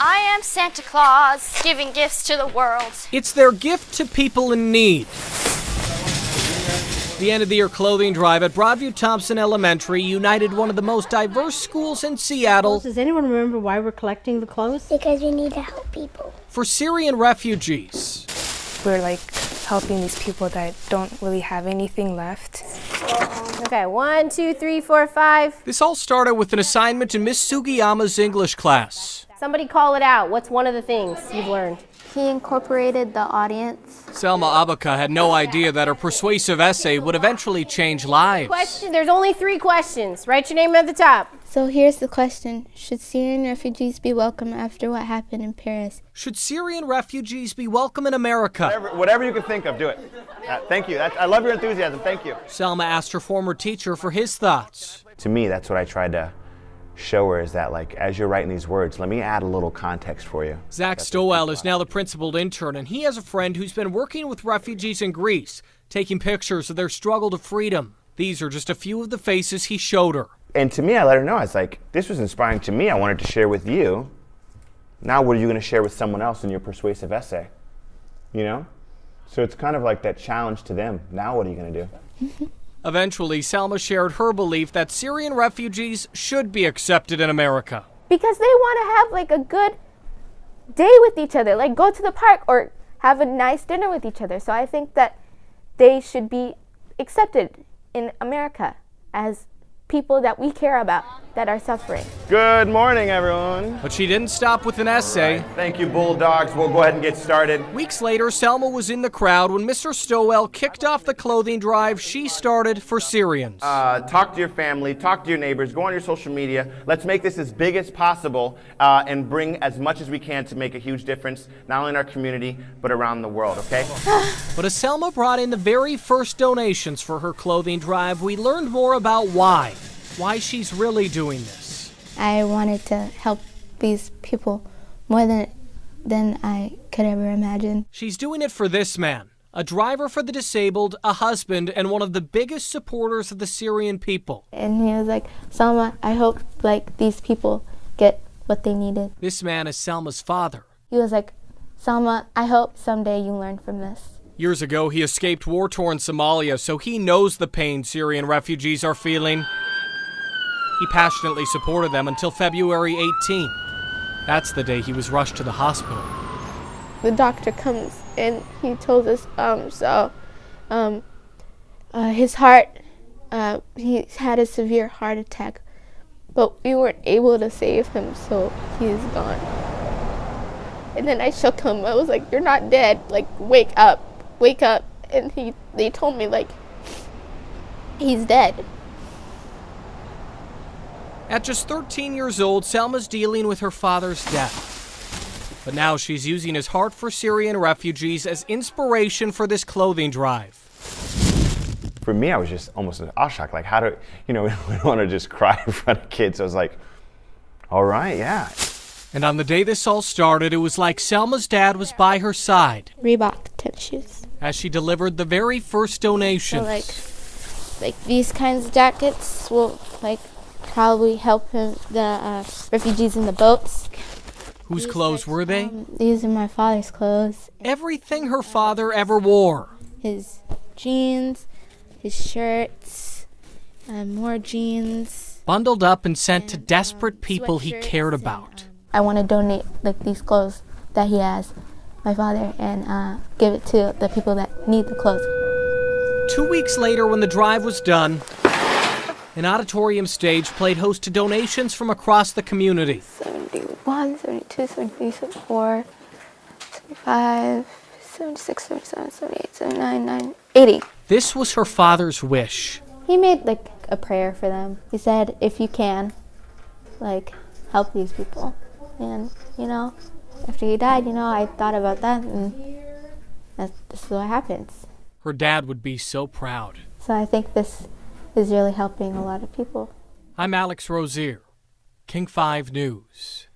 I am Santa Claus, giving gifts to the world. It's their gift to people in need. The end-of-the-year clothing drive at Broadview Thompson Elementary united one of the most diverse schools in Seattle. Does anyone remember why we're collecting the clothes? Because we need to help people. For Syrian refugees. We're helping these people that don't really have anything left. Okay, 1, 2, 3, 4, 5. This all started with an assignment in Miss Sugiyama's English class. Somebody call it out. What's one of the things you've learned? He incorporated the audience. Salma Abaka had no idea that her persuasive essay would eventually change lives. There's only 3 questions. Write your name at the top. So here's the question. Should Syrian refugees be welcome after what happened in Paris? Should Syrian refugees be welcome in America? Whatever you can think of, do it. Thank you. I love your enthusiasm. Thank you. Salma asked her former teacher for his thoughts. To me, that's what I tried to show her, is that as you're writing these words, let me add a little context for you. Zach Stowell is now the principal intern, and he has a friend who's been working with refugees in Greece, taking pictures of their struggle to freedom. These are just a few of the faces he showed her. And to me, I let her know, I was like, this was inspiring to me. I wanted to share with you. Now what are you going to share with someone else in your persuasive essay? You know? So it's kind of like that challenge to them. Now what are you going to do? Eventually, Salma shared her belief that Syrian refugees should be accepted in America. Because they want to have a good day with each other, go to the park or have a nice dinner with each other. So I think that they should be accepted in America as people that we care about that are suffering. Good morning, everyone. But she didn't stop with an essay. Thank you, Bulldogs. We'll go ahead and get started. Weeks later, Salma was in the crowd when Mr. Stowell kicked off the clothing drive she started for Syrians. Talk to your family, talk to your neighbors, go on your social media. Let's make this as big as possible and bring as much as we can to make a huge difference, not only in our community, but around the world, okay? But as Salma brought in the very first donations for her clothing drive, we learned more about why she's really doing this. I wanted to help these people more than I could ever imagine. She's doing it for this man, a driver for the disabled, a husband, and one of the biggest supporters of the Syrian people. And he was like, Salma, I hope these people get what they needed. This man is Salma's father. He was like, Salma, I hope someday you learn from this. Years ago, he escaped war-torn Somalia, so he knows the pain Syrian refugees are feeling. He passionately supported them until February 18. That's the day he was rushed to the hospital. The doctor comes and he told us, his heart, he had a severe heart attack, but we weren't able to save him, so he's gone. And then I shook him. I was like, you're not dead. Wake up. And they told me, he's dead. At just 13 years old, Salma's dealing with her father's death. But now she's using his heart for Syrian refugees as inspiration for this clothing drive. For me, I was just almost in awe shock. How do, we don't want to just cry in front of kids. I was like, all right, yeah. And on the day this all started, it was like Salma's dad was by her side. Reebok tennis shoes. As she delivered the very first donations. So these kinds of jackets will probably help the refugees in the boats. Whose clothes were they? These are my father's clothes. Everything her father ever wore. His jeans, his shirts, more jeans. Bundled up and sent to desperate people he cared about. I want to donate these clothes that he has, my father, and give it to the people that need the clothes. 2 weeks later, when the drive was done, an auditorium stage played host to donations from across the community. 71, 72, 73, 74, 75, 76, 77, 78, 79, 80. This was her father's wish. He made a prayer for them. He said, if you can, help these people. And, after he died, I thought about that, and this is what happens. Her dad would be so proud. So I think this is really helping a lot of people. I'm Alex Rozier, King 5 News.